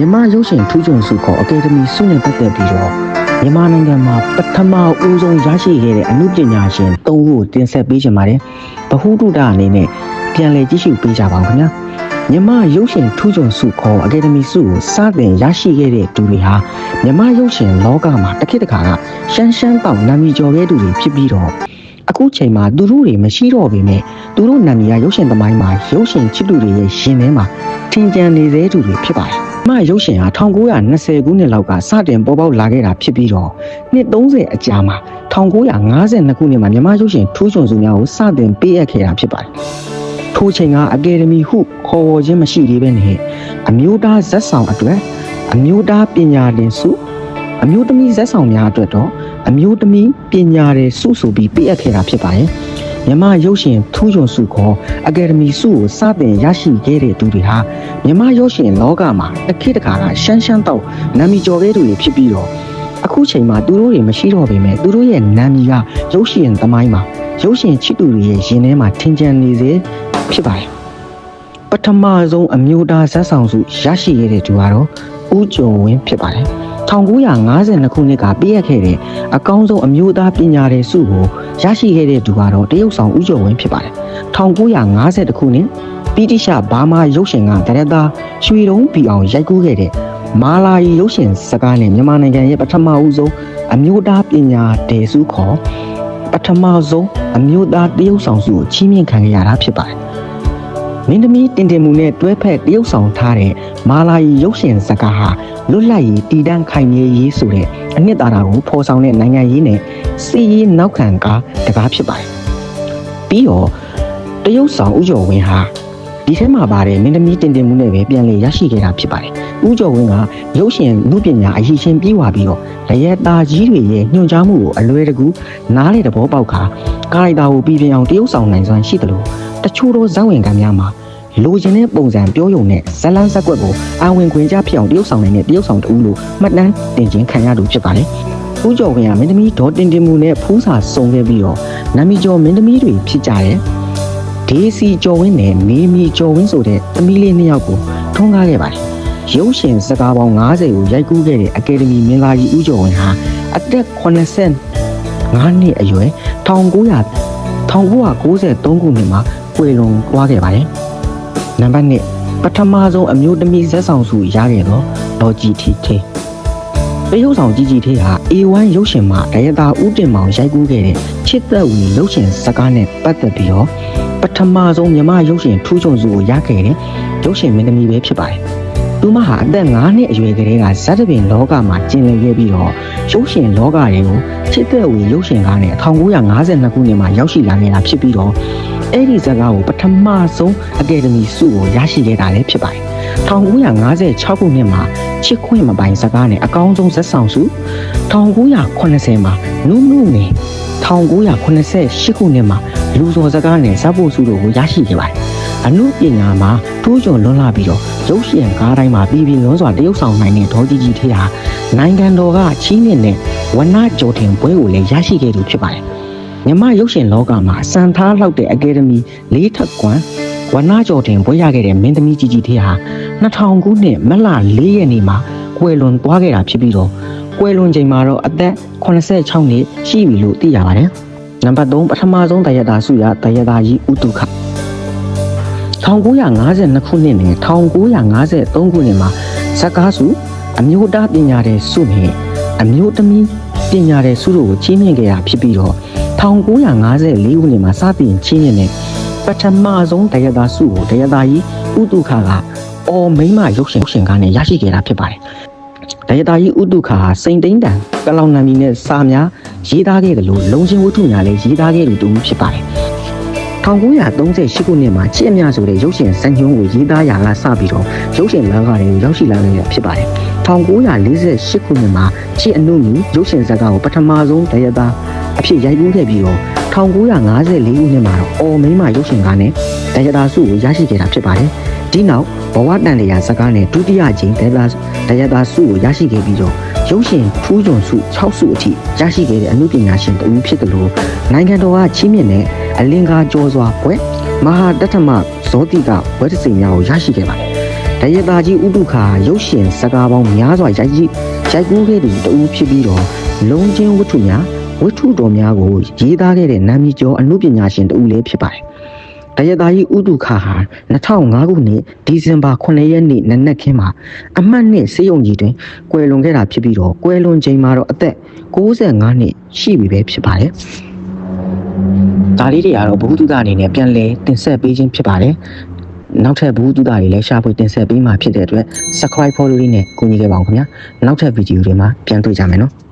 မြန်မာရုပ်ရှင်ထူးချွန်စုခေါ်အကယ်ဒမီဆုနဲ့ပတ်သက်ပြီးတော့မြန်မာနိုင်ငံမှာပထမဦးဆုံးရရှိခဲ့တဲ့အမှုပညာရှင်၃ဦးကိုတင်ဆက်ပေးချင်ပါတယ်။ဗဟုသုတအနေနဲ့ပြန်လည်ကြည့်ရှုပေးကြပါဦးခင်ဗျာ။မြန်မာရုပ်ရှင်ထူးချွန်စုခေါ်အကယ်ဒမီဆုကိုစတင်ရရှိခဲ့တဲ့သူတွေဟာမြန်မာရုပ်ရှင်လောကမှာတစ်ခေတ်တစ်ခါကရှမ်းတောင်နာမည်ကျော်ခဲ့သူတွေဖြစ်ပြီးတော့အခုချိန်မှာသူတို့တွေမရှိတော့ပေမဲ့သူတို့နာမည်ကရုပ်ရှင်သမိုင်းမှာရုပ်ရှင်ချစ်သူတွေရဲ့ရှင်ထဲမှာထင်ကျန်နေသေးသူတွေဖြစ်ပါတယ်။မရုပ်ရှင်ဟာ1920ခုနှစ်လောက်ကစတင်ပေါ်ပေါက်လာခဲ့တာဖြစ်ပြီးတော့နှစ်30အကြာမှာ1952ခုနှစ်မှာမြန်မာရုပ်ရှင်ထူးချွန်စုများကိုစတင်ပေးအပ်ခဲ့တာဖြစ်ပါတယ်။ထိုချိန်ကအကယ်ဒမီဟုခေါ်ဝေါ်ခြင်းမရှိသေးဘဲနဲ့အမျိုးသားဇာတ်ဆောင်အတွက်အမျိုးသားပညာသင်ဆုအမျိုးသမီးဇာတ်ဆောင်များအတွက်တော့အမျိုးသမီးပညာရေးဆုဆိုပြီးပေးအပ်ခဲ့တာဖြစ်ပါတယ်။မြန်မာရုပ်ရှင်ထူးချွန်စုခေါ်အကယ်ဒမီဆုကိုစတင်ရရှိခဲ့တဲ့သူတွေဟာမြန်မာရုပ်ရှင်လောကမှာတစ်ခေတ်တစ်ခါကရှမ်းတောက်နာမည်ကျော်ခဲ့သူတွေဖြစ်ပြီးတော့အခုချိန်မှာသူတို့တွေမရှိတော့ပေမဲ့သူတို့ရဲ့နာမည်ကရုပ်ရှင်သမိုင်းမှာရုပ်ရှင်ချစ်သူတွေရဲ့ရင်ထဲမှာထင်ကျန်နေစေဖြစ်ပါတယ်။ပထမဆုံးအမျိုးသားဇာတ်ဆောင်ဆုရရှိခဲ့တဲ့သူကတော့ဦးကျော်ဝင်းဖြစ်ပါတယ်။1952ခုနှစ်ကပေးအပ်ခဲ့တဲ့အကောင်းဆုံးအမျိုးသားပညာရေးဆုကိုရရှိခဲ့တဲ့သူကတော့တရုတ်ဆောင်ဦးကျော်ဝင်းဖြစ်ပါတယ်။1950ခုနှစ်ပိဋိရှဘာမာရုပ်ရှင်ကဒါရိုက်တာရွှေတုံးပီအောင်ရိုက်ကူးခဲ့တဲ့မာလာယီရုပ်ရှင်စကားနဲ့မြန်မာနိုင်ငံရဲ့ပထမဦးဆုံးအမျိုးသားပညာရေးဆုခေါ်ပထမဆုံးအမျိုးသားတရုတ်ဆောင်ဆုကိုချီးမြှင့်ခံခဲ့ရတာဖြစ်ပါတယ်။မင်းသမီးတင်တင်မှုနဲ့တွဲဖက်တရုတ်ဆောင်ထားတဲ့မာလာယီရုပ်ရှင်စကားဟာလွတ်လပ်ရေးတည်တံ့ခိုင်မြဲရေးဆိုတဲ့အနှစ်သာရကိုဖော်ဆောင်တဲ့နိုင်ငံရေးနဲ့စီးရေးနောက်ခံကားတကားဖြစ်ပါတယ်။ပြီးတော့တရုတ်ဆောင်ဦးကျော်ဝင်းဟာဒီထဲမှာပါတဲ့မင်းသမီးတင်တင်မှုနဲ့ပဲပြန်လည်ရရှိခဲ့တာဖြစ်ပါတယ်။ဦးကျော်ဝင်းကရုပ်ရှင်မှုပညာအရည်ရှင်ပြီးွားပြီးတော့လျက်သားကြီးတွေရဲ့ညွှန်ကြားမှုကိုအလွယ်တကူနားလေသဘောပေါက်ခါကာရိုက်တာကိုပြီးပြင်းအောင်တရုတ်ဆောင်နိုင်စွမ်းရှိတယ်လို့တချို့သောဇာတ်ဝင်ကံများမှာလိုချင်တဲ့ပုံစံပြောရုံနဲ့ဇလန်းဇက်ကွက်ကိုအာဝင်ခွင်ကြဖြစ်အောင်တရုတ်ဆောင်နိုင်တဲ့တရုတ်ဆောင်တူလို့မှတ်တမ်းတင်ခြင်းခံရသူဖြစ်ပါတယ်။ဦးကျော်ဝင်းကမင်းသမီးဒေါ်တင်တင်မှုနဲ့ဖူးစာစုံခဲ့ပြီးတော့နာမည်ကျော်မင်းသမီးတွေဖြစ်ကြတဲ့ဒေစီကျော်ဝင်းနဲ့နေမီကျော်ဝင်းဆိုတဲ့သမီးလေးနှစ်ယောက်ကိုထွန်းကားခဲ့ပါတယ်။ရုပ်ရှင်စကားပေါင်း90ကိုရိုက်ကူးခဲ့တဲ့အကယ်ဒမီမင်းသားကြီးဦးကျော်ဝင်းဟာအသက်85နှစ်အရွယ်1993ခုနှစ်မှာကွယ်လွန်သွားခဲ့ပါတယ်။နံပါတ်1ပထမဆုံးအမျိုးသမီးဇာတ်ဆောင်ဆုရခဲ့တော့ဒေါ်ကြည်ထီထေးတရုတ်ဆောင်ကြည်ထေးဟာ A1 ရုပ်ရှင်မှာဒါရိုက်တာဦးတင်မောင်ရိုက်ကူးခဲ့တဲ့ချစ်သက်ဝီရုပ်ရှင်စကားနဲ့ပတ်သက်ပြီးတော့ပထမဆုံးမြန်မာရုပ်ရှင်ထူးချွန်ဆုကိုရခဲ့တဲ့ရုပ်ရှင်မင်းသမီးပဲဖြစ်ပါတယ်။သူမဟာအသက်9နှစ်အရွယ်ကလေးကဇာတ်ပင်လောကမှာကျင်လည်ခဲ့ပြီးတော့ရုပ်ရှင်လောကတွေကိုချစ်သက်ဝီရုပ်ရှင်ကားနဲ့1952ခုနှစ်မှာရောက်ရှိလာခဲ့တာဖြစ်ပြီးတော့အဲ့ဒီဇာတ်ကားကိုပထမဆုံးအကယ်ဒမီဆုကိုရရှိခဲ့တာလည်းဖြစ်ပါတယ်။1956ခုနှစ်မှာချစ်ခွင့်မပိုင်ဇာတ်ကားနဲ့အကောင်းဆုံးဇာတ်ဆောင်ဆု1980မှာနုနုနဲ့1988ခုနှစ်မှာလူစော်ဇာတ်ကားနဲ့ဇာတ်ဖို့ဆုတို့ကိုရရှိခဲ့ပါတယ်။အမှုပညာမှာထူးချွန်လွန်းလာပြီးတော့ရုပ်ရှင်ကားတိုင်းမှာပြည်လွန်းစွာတရုတ်ဆောင်နိုင်တဲ့ဒေါ်ကြည်ထေးဟာနိုင်ငံတော်ကချီးမြှင့်တဲ့ဝဏ္ဏကျော်တင်ပွဲကိုလည်းရရှိခဲ့သူဖြစ်ပါတယ်။မြန်မာရုပ်ရှင်လောကမှာစံထားလောက်တဲ့အကယ်ဒမီ၄ထပ်ကွမ်ဝဏ္ဏကျော်တင်ပွဲရခဲ့တဲ့မင်းသမီးကြည်ထေးဟာ2000ခုနှစ်မတ်လ4ရက်နေ့မှာကွယ်လွန်သွားခဲ့တာဖြစ်ပြီးတော့ကွယ်လွန်ချိန်မှာတော့အသက်86နှစ်ရှိပြီလို့သိရပါတယ်။နံပါတ်3ပထမဆုံးဒါရိုက်တာဆုရဒါရိုက်တာကြီးဦးတုခ1952ခုနှစ်နဲ့1953ခုနှစ်မှာဇက်ကားဆုအမျိုးသားပညာရေးဆုနဲ့အမျိုးသမီးပညာရေးဆုတို့ကိုချီးမြှင့်ခဲ့တာဖြစ်ပြီးတော့1954ခုနှစ်မှာစတင်ချီးမြှင့်တဲ့ပထမဆုံးဒါရိုက်တာဆုကိုဒါရိုက်တာကြီးဦးတုခကအော်မိမရုပ်ရှင်ကားနဲ့ရရှိခဲ့တာဖြစ်ပါတယ်။ဒါရိုက်တာကြီးဦးတုခဟာစိန်သိန်းတန်ကလောင်နာမီနဲ့စာများရေးသားခဲ့တယ်လို့လုံချင်းဝတ္ထုများလည်းရေးသားခဲ့သူတူဖြစ်ပါတယ်။1938ခုနှစ်မှာချစ်အမြဆိုတဲ့ရုပ်ရှင်ဇာတ်ညွှန်းကိုရေးသားရာကစပြီးတော့ရုပ်ရှင်လောကတွေကိုရောက်ရှိလာခဲ့တာဖြစ်ပါတယ်။1948ခုနှစ်မှာချစ်အနုနုရုပ်ရှင်ဇာတ်ကားကိုပထမဆုံးဒါရိုက်တာအဖြစ်ရိုက်ကူးခဲ့ပြီးတော့1954ခုနှစ်မှာတော့အော်မိမရုပ်ရှင်ကားနဲ့ဒါရိုက်တာဆုကိုရရှိခဲ့တာဖြစ်ပါတယ်။ဒီနောက်ဘဝတန်လျာဇာတ်ကားနဲ့ဒုတိယကြိမ်ဒါရိုက်တာဆုကိုရရှိခဲ့ပြီးတော့ရုပ်ရှင်ထူးချွန်ဆု6ဆုအထိရရှိခဲ့တဲ့အမှုပညာရှင်တဦးဖြစ်တယ်လို့နိုင်ငံတော်ကချီးမြှင့်တဲ့အလင်္ကာကျော်စွာဘွဲ့မဟာတထမဇောတိကဘွဲ့တစ်စိမ်များကိုရရှိခဲ့ပါတယ်။ ဒယတာကြီးဥတုခါရုပ်ရှင်စကားပေါင်းများစွာရိုက်ကူးခဲ့သူတဦးဖြစ်ပြီးတော့လုံးချင်းဝတ္ထုတော်များကိုရေးသားခဲ့တဲ့နာမည်ကျော်အနုပညာရှင်တဦးလည်းဖြစ်ပါတယ်။ဒယတာကြီးဥတုခါဟာ2005ခုနှစ်ဒီဇင်ဘာ9ရက်နေ့နနက်ခင်းမှာအမှတ်နှစ်စေယုံကြီးတွင်ကွယ်လွန်ခဲ့တာဖြစ်ပြီးတော့ကွယ်လွန်ချိန်မှာတော့အသက်65နှစ်ရှိပြီပဲဖြစ်ပါတယ်။ဒါလေးတွေကတော့ဘုဟုတုတအနေနဲ့ပြန်လည်တင်ဆက်ပေးခြင်းဖြစ်ပါတယ်။နောက်ထပ်ဘုဟုတုတတွေလည်းရှာဖွေတင်ဆက်ပေးမှာဖြစ်တဲ့အတွက် subscribe follow လေးနဲ့ကူညီခဲ့ပါဦးခင်ဗျာ။နောက်ထပ်ဗီဒီယိုတွေမှာပြန်တွေ့ကြမယ်နော်။